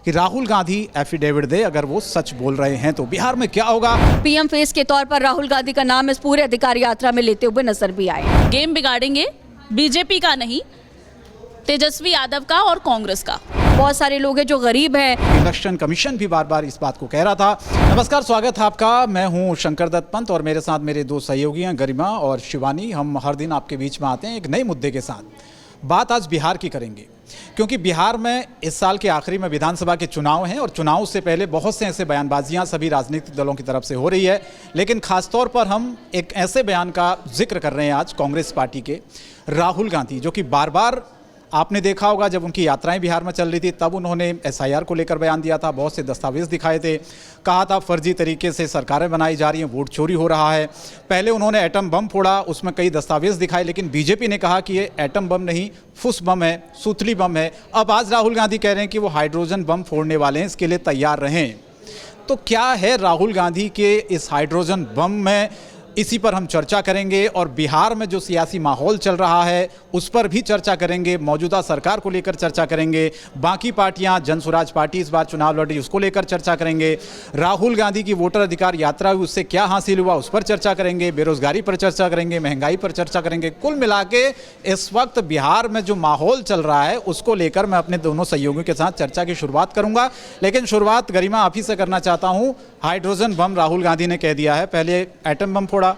कि राहुल गांधी एफिडेविट दे अगर वो सच बोल रहे हैं तो। बिहार में क्या होगा? पीएम फेस के तौर पर राहुल गांधी का नाम इस पूरे अधिकार यात्रा में लेते हुए नजर भी आए। गेम बिगाड़ेंगे बीजेपी का नहीं, तेजस्वी यादव का और कांग्रेस का। बहुत सारे लोग हैं जो गरीब हैं। इलेक्शन कमीशन भी बार बार इस बात को कह रहा था। नमस्कार, स्वागत है आपका। मैं हूं शंकर दत्त पंत और मेरे साथ मेरे दो सहयोगी हैं गरिमा और शिवानी। हम हर दिन आपके बीच में आते हैं एक नए मुद्दे के साथ। बात आज बिहार की करेंगे क्योंकि बिहार में इस साल के आखिरी में विधानसभा के चुनाव हैं और चुनाव से पहले बहुत से ऐसे बयानबाजियां सभी राजनीतिक दलों की तरफ से हो रही है। लेकिन खासतौर पर हम एक ऐसे बयान का जिक्र कर रहे हैं आज कांग्रेस पार्टी के, राहुल गांधी, जो कि बार बार आपने देखा होगा जब उनकी यात्राएं बिहार में चल रही थी तब उन्होंने एसआईआर को लेकर बयान दिया था, बहुत से दस्तावेज दिखाए थे, कहा था फर्जी तरीके से सरकारें बनाई जा रही हैं, वोट चोरी हो रहा है। पहले उन्होंने एटम बम फोड़ा, उसमें कई दस्तावेज दिखाए, लेकिन बीजेपी ने कहा कि ये एटम बम नहीं, फुस बम है, सूतली बम है। अब आज राहुल गांधी कह रहे हैं कि वो हाइड्रोजन बम फोड़ने वाले हैं, इसके लिए तैयार रहें। तो क्या है राहुल गांधी के इस हाइड्रोजन बम में, इसी पर हम चर्चा करेंगे। और बिहार में जो सियासी माहौल चल रहा है उस पर भी चर्चा करेंगे, मौजूदा सरकार को लेकर चर्चा करेंगे, बाकी पार्टियां, जन स्वराज पार्टी इस बार चुनाव लड़ रही उसको लेकर चर्चा करेंगे, राहुल गांधी की वोटर अधिकार यात्रा हुई उससे क्या हासिल हुआ उस पर चर्चा करेंगे, बेरोजगारी पर चर्चा करेंगे, महंगाई पर चर्चा करेंगे। कुल मिला के इस वक्त बिहार में जो माहौल चल रहा है उसको लेकर मैं अपने दोनों सहयोगियों के साथ चर्चा की शुरुआत करूंगा। लेकिन शुरुआत गरिमा आप ही से करना चाहता हूं। हाइड्रोजन बम राहुल गांधी ने कह दिया है, पहले एटम बम फोड़ा,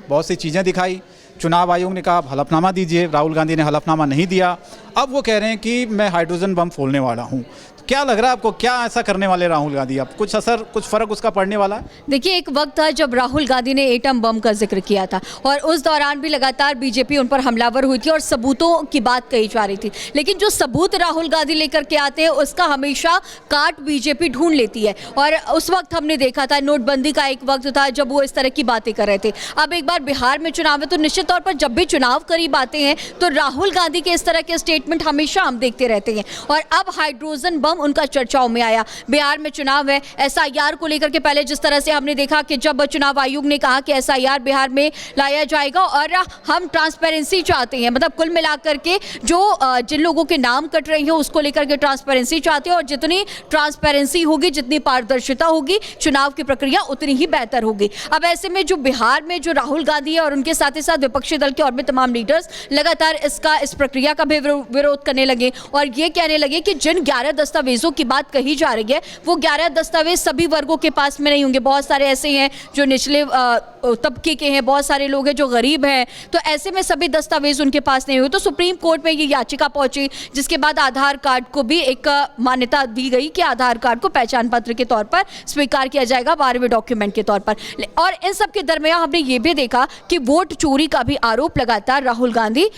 बहुत सी चीज़ें दिखाई, चुनाव आयोग ने कहा हलफनामा दीजिए, राहुल गांधी ने हलफनामा नहीं दिया, अब वो कह रहे हैं कि मैं हाइड्रोजन बम फोड़ने वाला हूँ। क्या लग रहा है आपको, क्या ऐसा करने वाले राहुल गांधी? अब कुछ असर, कुछ फर्क उसका पड़ने वाला है? देखिए, एक वक्त था जब राहुल गांधी ने एटम बम का जिक्र किया था और उस दौरान भी लगातार बीजेपी उन पर हमलावर हुई थी और सबूतों की बात कही जा रही थी। लेकिन जो सबूत राहुल गांधी लेकर के आते हैं उसका हमेशा काट बीजेपी ढूंढ लेती है। और उस वक्त हमने देखा था, नोटबंदी का एक वक्त था जब वो इस तरह की बातें कर रहे थे। अब एक बार बिहार में चुनाव है तो निश्चित तौर पर जब भी चुनाव करीब आते हैं तो राहुल गांधी के इस तरह के स्टेटमेंट हमेशा हम देखते रहते हैं। और अब हाइड्रोजन बम उनका चर्चाओं में आया। बिहार में चुनाव है, एसआईआर को लेकर के पहले जिस तरह से हमने देखा कि जब चुनाव आयोग ने कहा कि एसआईआर बिहार में लाया जाएगा और हम ट्रांसपेरेंसी चाहते हैं, मतलब कुल मिलाकर के जो जिन लोगों के नाम कट रहे हैं उसको लेकर के ट्रांसपेरेंसी चाहते हैं और जितनी ट्रांसपेरेंसी होगी, जितनी पारदर्शिता होगी, चुनाव की प्रक्रिया उतनी ही बेहतर होगी। अब ऐसे में जो बिहार में जो राहुल गांधी है और उनके साथ ही साथ विपक्षी दल के और भी तमाम लीडर्स लगातार इस प्रक्रिया का भी विरोध करने लगे और ये कहने लगे कि जिन 11 दस्तावेजों की बात कही जा रही है वो 11 दस्तावेज सभी वर्गों के पास में नहीं होंगे। बहुत सारे ऐसे हैं जो निचले तबके के हैं, बहुत सारे लोग हैं जो गरीब हैं, तो ऐसे में सभी दस्तावेज उनके पास नहीं हुए। तो सुप्रीम कोर्ट में ये याचिका पहुंची, जिसके बाद आधार कार्ड को भी एक मान्यता दी गई कि आधार कार्ड को पहचान पत्र के तौर पर स्वीकार किया जाएगा, 12वें डॉक्यूमेंट के तौर पर। और इन सब के दरमियान हमने ये भी देखा कि वोट चोरी का भी आरोप लगातार राहुल गांधी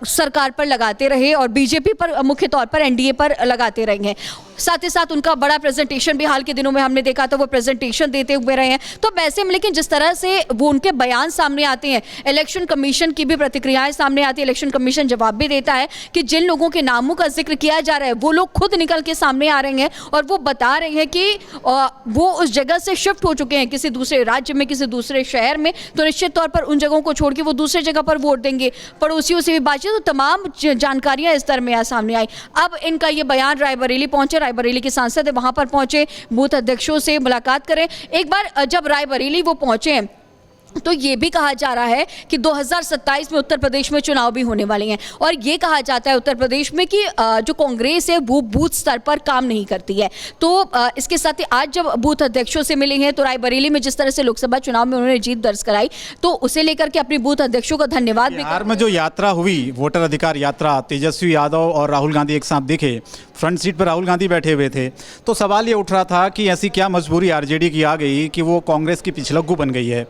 सरकार पर लगाते रहे और बीजेपी पर, मुख्य तौर पर एनडीए पर लगाते रहे हैं। साथ ही साथ उनका बड़ा प्रेजेंटेशन भी हाल के दिनों में हमने देखा था, वो प्रेजेंटेशन देते हुए रहे हैं। तो वैसे में लेकिन जिस तरह से वो उनके बयान सामने आते हैं, इलेक्शन कमीशन की भी प्रतिक्रियाएं सामने आती है। इलेक्शन कमीशन जवाब भी देता है कि जिन लोगों के नामों का जिक्र किया जा रहा है वो लोग खुद निकल के सामने आ रहे हैं और वो बता रहे हैं कि वो उस जगह से शिफ्ट हो चुके हैं किसी दूसरे राज्य में, किसी दूसरे शहर में, तो निश्चित तौर पर उन जगहों को छोड़ के वो दूसरे जगह पर वोट देंगे। पड़ोसियों से भी बातचीत, तो तमाम जानकारियां इस तरह में सामने आई। अब इनका ये बयान रायबरेली पहुंचे, रायबरेली के सांसद है वहां पर पहुंचे, बूथ अध्यक्षों से मुलाकात करें। एक बार जब रायबरेली वो पहुंचे तो ये भी कहा जा रहा है कि 2027 में उत्तर प्रदेश में चुनाव भी होने वाले हैं और ये कहा जाता है उत्तर प्रदेश में कि जो कांग्रेस है वो बूथ स्तर पर काम नहीं करती है। तो इसके साथ ही आज जब बूथ अध्यक्षों से मिले हैं तो रायबरेली में जिस तरह से लोकसभा चुनाव में उन्होंने जीत दर्ज कराई तो उसे लेकर के अपने बूथ अध्यक्षों का धन्यवाद भी। बिहार में जो यात्रा हुई, वोटर अधिकार यात्रा, तेजस्वी यादव और राहुल गांधी एक साथ दिखे, फ्रंट सीट पर राहुल गांधी बैठे हुए थे, तो सवाल ये उठ रहा था कि ऐसी क्या मजबूरी आरजेडी की आ गई कि वो कांग्रेस की पिछलग्गू बन गई है।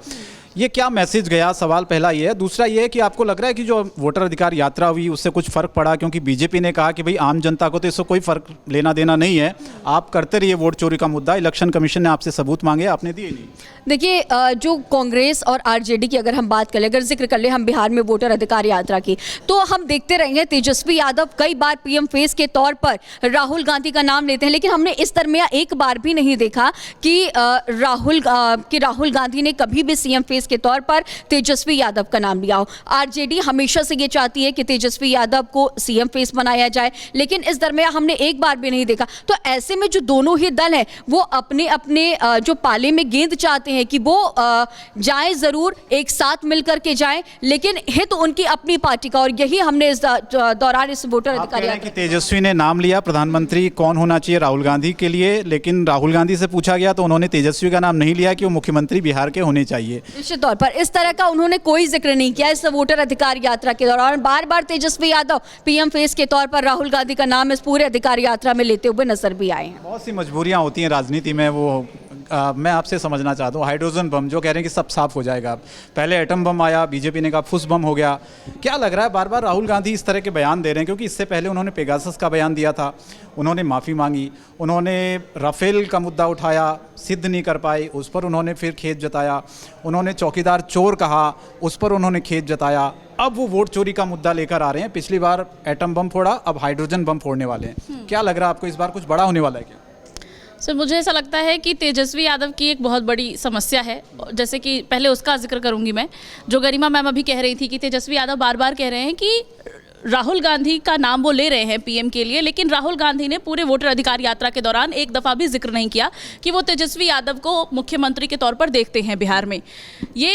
ये क्या मैसेज गया? सवाल पहला ये है। दूसरा ये है कि आपको लग रहा है कि जो वोटर अधिकार यात्रा हुई उससे कुछ फ़र्क पड़ा, क्योंकि बीजेपी ने कहा कि भाई आम जनता को तो इससे कोई फ़र्क लेना देना नहीं है, आप करते रहिए वोट चोरी का मुद्दा, इलेक्शन कमीशन ने आपसे सबूत मांगे, आपने दिए नहीं। देखिए, जो कांग्रेस और आरजेडी की अगर हम बात करें, अगर जिक्र कर ले हम बिहार में वोटर अधिकार यात्रा की, तो हम देखते रहे हैं तेजस्वी यादव कई बार पीएम फेस के तौर पर राहुल गांधी का नाम लेते हैं, लेकिन हमने इस दरमियान एक बार भी नहीं देखा कि राहुल गांधी ने कभी भी सीएम फेस फेस के तौर पर तेजस्वी यादव का नाम लिया हो। आरजेडी हमेशा से ये चाहती है कि तेजस्वी यादव को सीएम फेस बनाया जाए, लेकिन इस दरमियान हमने एक बार भी नहीं देखा। तो ऐसे में जो दोनों ही दल हैं वो अपने अपने जो पाले में गेंद चाहते हैं कि वो जाएं जरूर, एक साथ मिलकर के जाएं, लेकिन हित उनकी अपनी पार्टी का। और यही हमने इस दौरान इस वोटर आप कह रहे हैं अधिकार कि तेजस्वी ने नाम लिया प्रधानमंत्री कौन होना चाहिए राहुल गांधी के लिए, लेकिन राहुल गांधी से पूछा गया तो उन्होंने तेजस्वी का नाम नहीं लिया कि वो मुख्यमंत्री बिहार के होने चाहिए। निश्चित तौर पर इस तरह का उन्होंने कोई जिक्र नहीं किया इस वोटर अधिकार यात्रा के दौरान। बार बार तेजस्वी यादव पीएम फेस के तौर पर राहुल गांधी का नाम इस पूरे अधिकार यात्रा में लेते हुए नजर भी आए हैं। बहुत सी मजबूरियां होती हैं राजनीति में, वो मैं आपसे समझना चाहता हूँ। हाइड्रोजन बम जो कह रहे हैं कि सब साफ हो जाएगा, पहले एटम बम आया, बीजेपी ने कहा फुस बम हो गया। क्या लग रहा है बार बार राहुल गांधी इस तरह के बयान दे रहे हैं? क्योंकि इससे पहले उन्होंने पेगासस का बयान दिया था, उन्होंने माफ़ी मांगी, उन्होंने राफेल का मुद्दा उठाया, सिद्ध नहीं कर पाए, उस पर उन्होंने फिर खेद जताया, उन्होंने चौकीदार चोर कहा, उस पर उन्होंने खेद जताया। अब वो वोट चोरी का मुद्दा लेकर आ रहे हैं। पिछली बार एटम बम फोड़ा, अब हाइड्रोजन बम फोड़ने वाले हैं। क्या लग रहा है आपको इस बार कुछ बड़ा होने वाला है क्या? सर मुझे ऐसा लगता है कि तेजस्वी यादव की एक बहुत बड़ी समस्या है। जैसे कि पहले उसका जिक्र करूंगी मैं, जो गरिमा मैम अभी कह रही थी कि तेजस्वी यादव बार बार कह रहे हैं कि राहुल गांधी का नाम वो ले रहे हैं पीएम के लिए, लेकिन राहुल गांधी ने पूरे वोटर अधिकार यात्रा के दौरान एक दफ़ा भी जिक्र नहीं किया कि वो तेजस्वी यादव को मुख्यमंत्री के तौर पर देखते हैं बिहार में। ये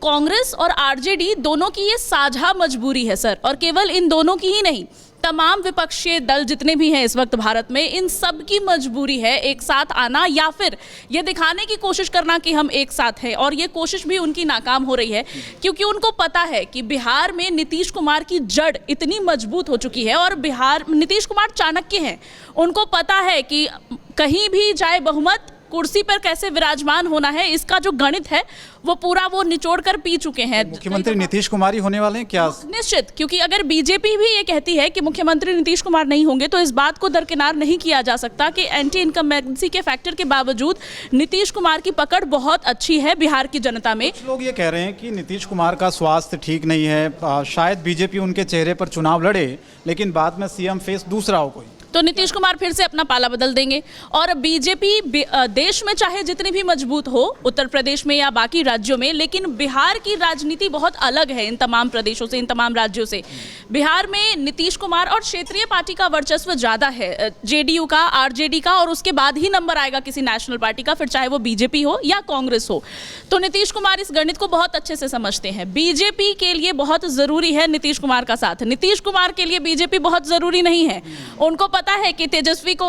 कांग्रेस और आरजेडी दोनों की ये साझा मजबूरी है सर, और केवल इन दोनों की ही नहीं, तमाम विपक्षी दल जितने भी हैं इस वक्त भारत में, इन सब की मजबूरी है एक साथ आना या फिर ये दिखाने की कोशिश करना कि हम एक साथ हैं। और ये कोशिश भी उनकी नाकाम हो रही है, क्योंकि उनको पता है कि बिहार में नीतीश कुमार की जड़ इतनी मजबूत हो चुकी है और बिहार नीतीश कुमार चाणक्य हैं। उनको पता है कि कहीं भी जाए बहुमत, कुर्सी पर कैसे विराजमान होना है, इसका जो गणित है वो पूरा वो निचोड़ कर पी चुके हैं। मुख्यमंत्री नीतीश कुमार ही होने वाले हैं क्या? निश्चित, क्योंकि अगर बीजेपी भी ये कहती है कि मुख्यमंत्री नीतीश कुमार नहीं होंगे तो इस बात को दरकिनार नहीं किया जा सकता कि एंटी इनकम्बेंसी के फैक्टर के बावजूद नीतीश कुमार की पकड़ बहुत अच्छी है बिहार की जनता में। कुछ लोग ये कह रहे हैं कि नीतीश कुमार का स्वास्थ्य ठीक नहीं है, शायद बीजेपी उनके चेहरे पर चुनाव लड़े लेकिन बाद में सीएम फेस दूसरा हो कोई, तो नीतीश कुमार फिर से अपना पाला बदल देंगे। और बीजेपी देश में चाहे जितनी भी मजबूत हो, उत्तर प्रदेश में या बाकी राज्यों में, लेकिन बिहार की राजनीति बहुत अलग है इन तमाम प्रदेशों से, इन तमाम राज्यों से। बिहार में नीतीश कुमार और क्षेत्रीय पार्टी का वर्चस्व ज़्यादा है, जेडीयू का, आरजेडी का, और उसके बाद ही नंबर आएगा किसी नेशनल पार्टी का, फिर चाहे वो बीजेपी हो या कांग्रेस हो। तो नीतीश कुमार इस गणित को बहुत अच्छे से समझते हैं। बीजेपी के लिए बहुत ज़रूरी है नीतीश कुमार का साथ, नीतीश कुमार के लिए बीजेपी बहुत ज़रूरी नहीं है। उनको पता है कि तेजस्वी को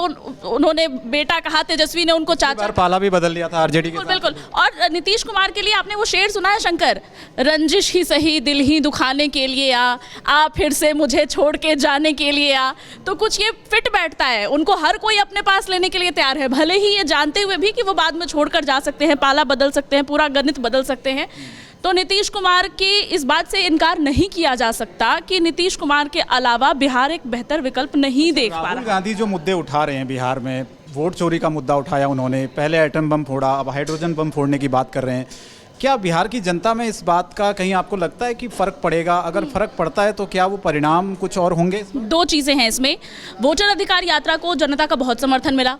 उन्होंने बेटा कहा, तेजस्वी ने उनको चाचा, पाला भी बदल लिया था आरजेडी के साथ। बिल्कुल। और नीतीश कुमार के लिए आपने वो शेर सुना है शंकर, रंजिश ही सही दिल ही दुखाने के लिए आ फिर से मुझे छोड़ के जाने के लिए आ। तो कुछ ये फिट बैठता है, उनको हर कोई अपने पास लेने के लिए तैयार है, भले ही ये जानते हुए भी कि वो बाद में छोड़कर जा सकते हैं, पाला बदल सकते हैं, पूरा गणित बदल सकते हैं। तो नीतीश कुमार की इस बात से इनकार नहीं किया जा सकता कि नीतीश कुमार के अलावा बिहार एक बेहतर विकल्प नहीं देख पा रहा। राहुल गांधी जो मुद्दे उठा रहे हैं बिहार में, वोट चोरी का मुद्दा उठाया उन्होंने, पहले एटम बम फोड़ा, अब हाइड्रोजन बम फोड़ने की बात कर रहे हैं। क्या बिहार की जनता में इस बात का कहीं आपको लगता है कि फ़र्क पड़ेगा? अगर फ़र्क पड़ता है तो क्या वो परिणाम कुछ और होंगे? दो चीज़ें हैं इसमें। वोटर अधिकार यात्रा को जनता का बहुत समर्थन मिला।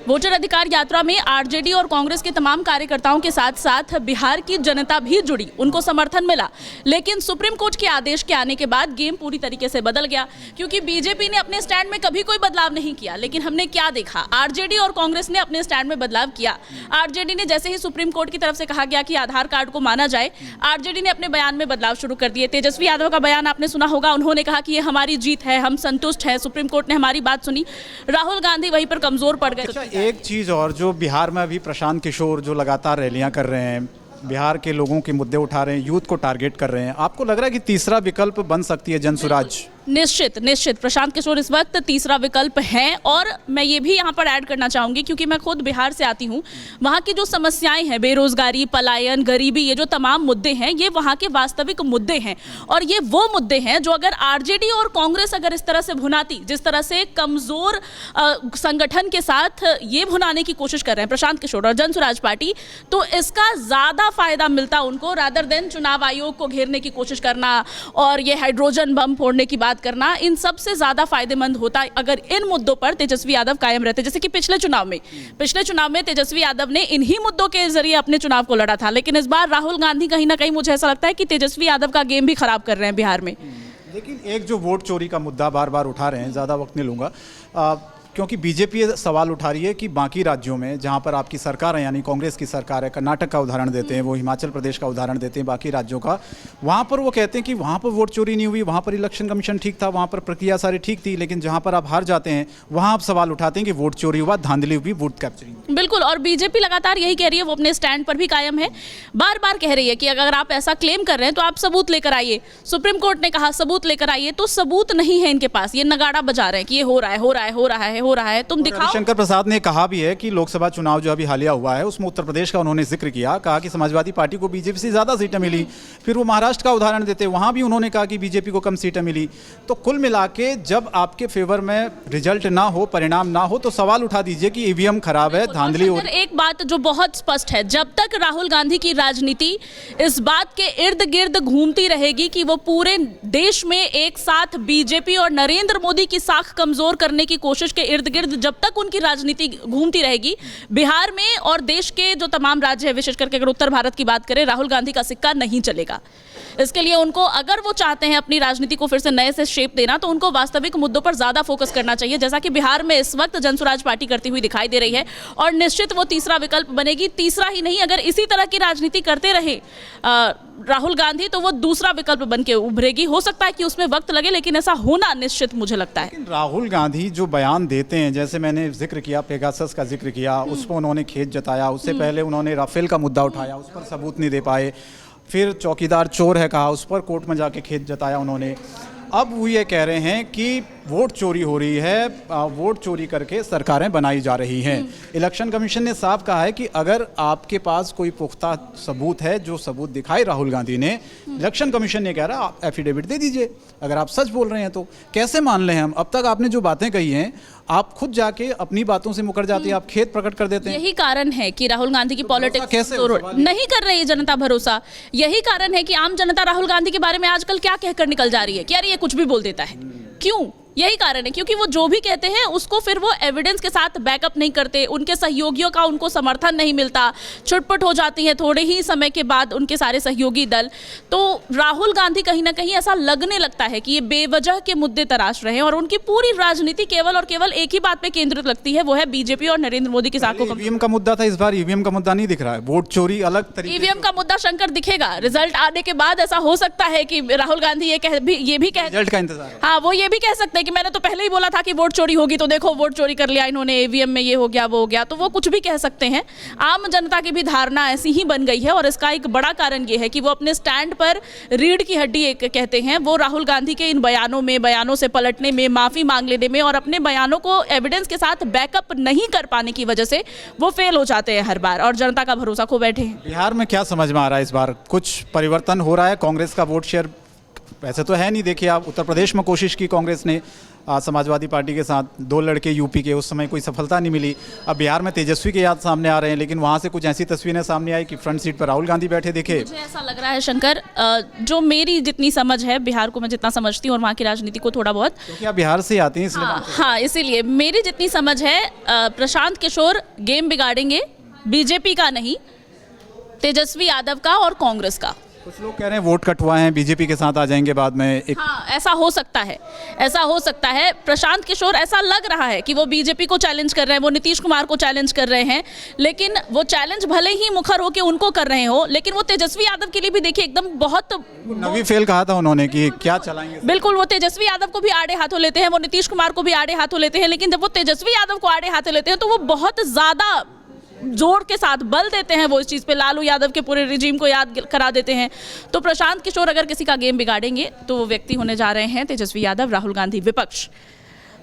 वोटर अधिकार यात्रा में आरजेडी और कांग्रेस के तमाम कार्यकर्ताओं के साथ साथ बिहार की जनता भी जुड़ी, उनको समर्थन मिला। लेकिन सुप्रीम कोर्ट के आदेश के आने के बाद गेम पूरी तरीके से बदल गया, क्योंकि बीजेपी ने अपने स्टैंड में कभी कोई बदलाव नहीं किया, लेकिन हमने क्या देखा, आरजेडी और कांग्रेस ने अपने स्टैंड में बदलाव किया। आरजेडी ने जैसे ही सुप्रीम कोर्ट की तरफ से कहा गया कि आधार कार्ड को माना जाए, आरजेडी ने अपने बयान में बदलाव शुरू कर दिए। तेजस्वी यादव का बयान आपने सुना होगा, उन्होंने कहा कि ये हमारी जीत है, हम संतुष्ट हैं, सुप्रीम कोर्ट ने हमारी बात सुनी। राहुल गांधी वहीं पर कमजोर पड़ गए। एक चीज़ और, जो बिहार में अभी प्रशांत किशोर जो लगातार रैलियां कर रहे हैं, बिहार के लोगों के मुद्दे उठा रहे हैं, यूथ को टारगेट कर रहे हैं, आपको लग रहा है कि तीसरा विकल्प बन सकती है जनसुराज? निश्चित निश्चित, प्रशांत किशोर इस वक्त तीसरा विकल्प हैं। और मैं ये भी यहाँ पर ऐड करना चाहूँगी, क्योंकि मैं खुद बिहार से आती हूँ, वहाँ की जो समस्याएं हैं, बेरोजगारी, पलायन, गरीबी, ये जो तमाम मुद्दे हैं, ये वहाँ के वास्तविक मुद्दे हैं। और ये वो मुद्दे हैं जो अगर आरजेडी और कांग्रेस अगर इस तरह से भुनाती, जिस तरह से कमज़ोर संगठन के साथ ये भुनाने की कोशिश कर रहे हैं प्रशांत किशोर और जनसुराज पार्टी, तो इसका ज़्यादा फायदा मिलता उनको, रादर देन चुनाव आयोग को घेरने की कोशिश करना और ये हाइड्रोजन बम फोड़ने की बात बात करना इन सबसे ज़्यादा फायदेमंद होता अगर इन मुद्दों पर तेजस्वी यादव कायम रहते। जैसे कि पिछले चुनाव में तेजस्वी यादव ने इन्हीं मुद्दों के जरिए अपने चुनाव को लड़ा था, लेकिन इस बार राहुल गांधी कहीं ना कहीं मुझे ऐसा लगता है कि तेजस्वी यादव का गेम भी खराब कर रहे हैं बिहार में। लेकिन एक जो वोट चोरी का मुद्दा बार बार उठा रहे हैं, ज़्यादा वक्त नहीं लूँगा, क्योंकि बीजेपी ये सवाल उठा रही है कि बाकी राज्यों में जहां पर आपकी सरकार है, यानी कांग्रेस की सरकार है, कर्नाटक का उदाहरण देते हैं, वो हिमाचल प्रदेश का उदाहरण देते हैं, बाकी राज्यों का, वहां पर वो कहते हैं कि वहां पर वोट चोरी नहीं हुई, वहां पर इलेक्शन कमीशन ठीक था, वहां पर प्रक्रिया सारी ठीक थी, लेकिन जहां पर आप हार जाते हैं वहां आप सवाल उठाते हैं कि वोट चोरी हुआ, धांधली हुई, वोट कैप्चरिंग। बिल्कुल, और बीजेपी लगातार यही कह रही है, वो अपने स्टैंड पर भी कायम है, बार बार कह रही है कि अगर आप ऐसा क्लेम कर रहे हैं तो आप सबूत लेकर आइए। सुप्रीम कोर्ट ने कहा सबूत लेकर आइए, तो सबूत नहीं है इनके पास, ये नगाड़ा बजा रहे हैं कि ये हो रहा है, हो रहा है, हो रहा है, हो रहा है, तुम दिखाओ। शंकर प्रसाद ने कहा भी है कि लोकसभा चुनाव जो अभी हालिया हुआ है उसमें उत्तर प्रदेश का उन्होंने जिक्र किया, कहा कि समाजवादी पार्टी को बीजेपी से ज्यादा सीटें मिली। फिर वो महाराष्ट्र का उदाहरण देते, वहां भी उन्होंने कहा कि बीजेपी को कम सीटें मिली। तो कुल मिला के जब आपके फेवर में रिजल्ट ना हो, परिणाम ना हो, तो सवाल उठा दीजिए कि ईवीएम खराब है, धांधली हो। एक बात जो बहुत स्पष्ट है, जब तक राहुल गांधी की राजनीति इस बात के इर्द गिर्द घूमती रहेगी कि वो पूरे देश में एक साथ बीजेपी और नरेंद्र मोदी की साख कमजोर करने की कोशिश के इर्द गिर्द जब तक उनकी राजनीति घूमती रहेगी, बिहार में और देश के जो तमाम राज्य है, विशेष करके अगर उत्तर भारत की बात करें, राहुल गांधी का सिक्का नहीं चलेगा। इसके लिए उनको, अगर वो चाहते हैं अपनी राजनीति को फिर से नए से शेप देना, तो उनको वास्तविक मुद्दों पर ज्यादा फोकस करना चाहिए, जैसा कि बिहार में इस वक्त जनसुराज पार्टी करती हुई दिखाई दे रही है। और निश्चित वो तीसरा विकल्प बनेगी। तीसरा ही नहीं, अगर इसी तरह की राजनीति करते रहे राहुल गांधी, तो वो दूसरा विकल्प बन के उभरेगी। हो सकता है कि उसमें वक्त लगे, लेकिन ऐसा होना निश्चित मुझे लगता है। लेकिन राहुल गांधी जो बयान देते हैं, जैसे मैंने जिक्र किया, पेगासस का जिक्र किया, उस पर उन्होंने खेद जताया, उससे पहले उन्होंने राफेल का मुद्दा उठाया, उस पर सबूत नहीं दे पाए, फिर चौकीदार चोर है कहा, उस पर कोर्ट में जाके खेद जताया उन्होंने। अब वो ये कह रहे हैं कि वोट चोरी हो रही है, वोट चोरी करके सरकारें बनाई जा रही हैं। इलेक्शन कमीशन ने साफ कहा है कि अगर आपके पास कोई पुख्ता सबूत है, जो सबूत दिखाए राहुल गांधी ने, इलेक्शन कमीशन ने कह रहा आप एफिडेविट दे दीजिए, अगर आप सच बोल रहे हैं तो। कैसे मान लें हम? अब तक आपने जो बातें कही हैं, आप खुद जाके अपनी बातों से मुकर जाते हैं, आप खेद प्रकट कर देते हैं। यही कारण है कि राहुल गांधी की पॉलिटिक्स कैसे नहीं कर रही है जनता भरोसा। यही कारण है कि आम जनता राहुल गांधी के बारे में आजकल क्या कहकर निकल जा रही है कि यार ये कुछ भी बोल देता है। क्यों? यही कारण है, क्योंकि वो जो भी कहते हैं उसको फिर वो एविडेंस के साथ बैकअप नहीं करते, उनके सहयोगियों का उनको समर्थन नहीं मिलता, छुटपुट हो जाती है थोड़े ही समय के बाद उनके सारे सहयोगी दल। तो राहुल गांधी कहीं ना कहीं ऐसा लगने लगता है कि ये बेवजह के मुद्दे तराश रहे हैं और उनकी पूरी राजनीति केवल और केवल एक ही बात पे केंद्रित लगती है, वो है बीजेपी और नरेंद्र मोदी की साख को। ईवीएम का मुद्दा था, इस बार ईवीएम का मुद्दा नहीं दिख रहा है, वोट चोरी अलग तरीके। ईवीएम का मुद्दा शंकर दिखेगा रिजल्ट आने के बाद। ऐसा हो सकता है कि राहुल गांधी ये भी कह, रिजल्ट का इंतजार है। हाँ, वो ये भी कह सकते हैं कि मैंने तो पहले ही बोला था कि वोट चोरी होगी, तो देखो वोट चोरी कर लिया इन्होंने, ईवीएम में ये हो गया वो हो गया, तो वो कुछ भी कह सकते हैं। आम जनता की भी धारणा ऐसी ही बन गई है और इसका एक बड़ा कारण ये है कि वो अपने स्टैंड पर रीढ़ की हड्डी एक कहते हैं, वो राहुल गांधी के इन बयानों से पलटने में, माफी मांग लेने में और अपने बयानों को एविडेंस के साथ बैकअप नहीं कर पाने की वजह से वो फेल हो जाते हैं हर बार और जनता का भरोसा खो बैठे हैं। बिहार में क्या समझ में आ रहा है, इस बार कुछ परिवर्तन हो रहा है? कांग्रेस का वोट शेयर वैसे तो है नहीं, देखिए आप उत्तर प्रदेश में कोशिश की कांग्रेस ने समाजवादी पार्टी के साथ, 2 लड़के यूपी के, उस समय कोई सफलता नहीं मिली। अब बिहार में तेजस्वी के याद सामने आ रहे हैं, लेकिन वहाँ से कुछ ऐसी तस्वीरें सामने आई कि फ्रंट सीट पर राहुल गांधी बैठे दिखे। मुझे ऐसा लग रहा है शंकर, जो मेरी जितनी समझ है, बिहार को मैं जितना समझती हूँ और वहाँ की राजनीति को थोड़ा बहुत, क्योंकि आप बिहार से आती हैं इसलिए। हाँ, इसीलिए मेरी जितनी समझ है, प्रशांत किशोर गेम बिगाड़ेंगे, बीजेपी का नहीं, तेजस्वी यादव का और कांग्रेस का। कुछ लोग कह रहे हैं वोट कटवा हैं, बीजेपी के साथ आ जाएंगे बाद में एक। हाँ, ऐसा हो सकता है, ऐसा हो सकता है। प्रशांत किशोर ऐसा लग रहा है कि वो बीजेपी को चैलेंज कर रहे हैं, वो नीतीश कुमार को चैलेंज कर रहे हैं, लेकिन वो चैलेंज भले ही मुखर होकर उनको कर रहे हो, लेकिन वो तेजस्वी यादव के लिए भी देखिए एकदम बहुत नवी फेल कहा था उन्होंने कि क्या चलाएंगे। बिल्कुल, वो तेजस्वी यादव को भी आड़े हाथों लेते हैं, वो नीतीश कुमार को भी आड़े हाथों लेते हैं, लेकिन जब वो तेजस्वी यादव को आड़े हाथों लेते हैं तो वो बहुत ज्यादा जोर के साथ बल देते हैं वो इस चीज़ पे, लालू यादव के पूरे रिजीम को याद करा देते हैं। तो प्रशांत किशोर अगर किसी का गेम बिगाड़ेंगे तो वो व्यक्ति होने जा रहे हैं तेजस्वी यादव, राहुल गांधी। विपक्ष,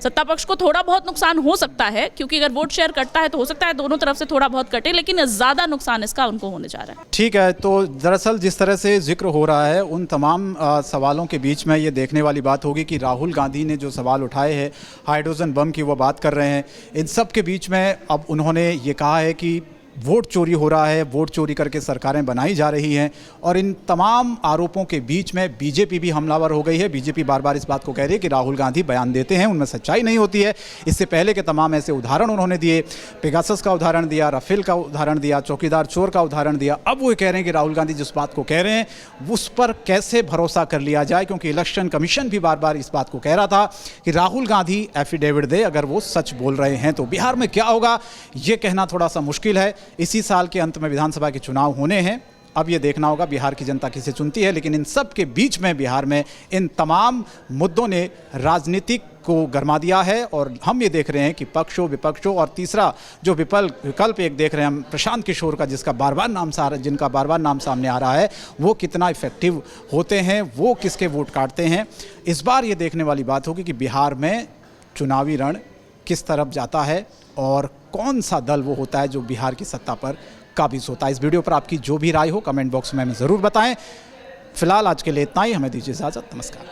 सत्ता पक्ष को थोड़ा बहुत नुकसान हो सकता है, क्योंकि अगर वोट शेयर कटता है तो हो सकता है दोनों तरफ से थोड़ा बहुत कटे, लेकिन ज़्यादा नुकसान इसका उनको होने जा रहा है। ठीक है, तो दरअसल जिस तरह से जिक्र हो रहा है, उन तमाम सवालों के बीच में ये देखने वाली बात होगी कि राहुल गांधी ने जो सवाल उठाए हैं, हाइड्रोजन बम की वो बात कर रहे हैं, इन सब के बीच में अब उन्होंने ये कहा है कि वोट चोरी हो रहा है, वोट चोरी करके सरकारें बनाई जा रही हैं और इन तमाम आरोपों के बीच में बीजेपी भी हमलावर हो गई है। बीजेपी बार बार इस बात को कह रही है कि राहुल गांधी बयान देते हैं, उनमें सच्चाई नहीं होती है। इससे पहले के तमाम ऐसे उदाहरण उन्होंने दिए, पेगासस का उदाहरण दिया, राफेल का उदाहरण दिया, चौकीदार चोर का उदाहरण दिया। अब वो कह रहे हैं कि राहुल गांधी जिस बात को कह रहे हैं उस पर कैसे भरोसा कर लिया जाए, क्योंकि इलेक्शन कमीशन भी बार बार इस बात को कह रहा था कि राहुल गांधी एफिडेविट दे अगर वो सच बोल रहे हैं तो। बिहार में क्या होगा ये कहना थोड़ा सा मुश्किल है। इसी साल के अंत में विधानसभा के चुनाव होने हैं, अब ये देखना होगा बिहार की जनता किसे चुनती है। लेकिन इन सब के बीच में बिहार में इन तमाम मुद्दों ने राजनीतिक को गरमा दिया है और हम ये देख रहे हैं कि पक्षों विपक्षों और तीसरा जो विकल्प एक देख रहे हैं हम प्रशांत किशोर का, जिनका बार बार नाम सामने आ रहा है, वो कितना इफेक्टिव होते हैं, वो किसके वोट काटते हैं। इस बार ये देखने वाली बात होगी कि बिहार में चुनावी रण किस तरफ जाता है और कौन सा दल वो होता है जो बिहार की सत्ता पर काबिज होता है। इस वीडियो पर आपकी जो भी राय हो कमेंट बॉक्स में हमें ज़रूर बताएं। फिलहाल आज के लिए इतना ही, हमें दीजिए इजाज़त, नमस्कार।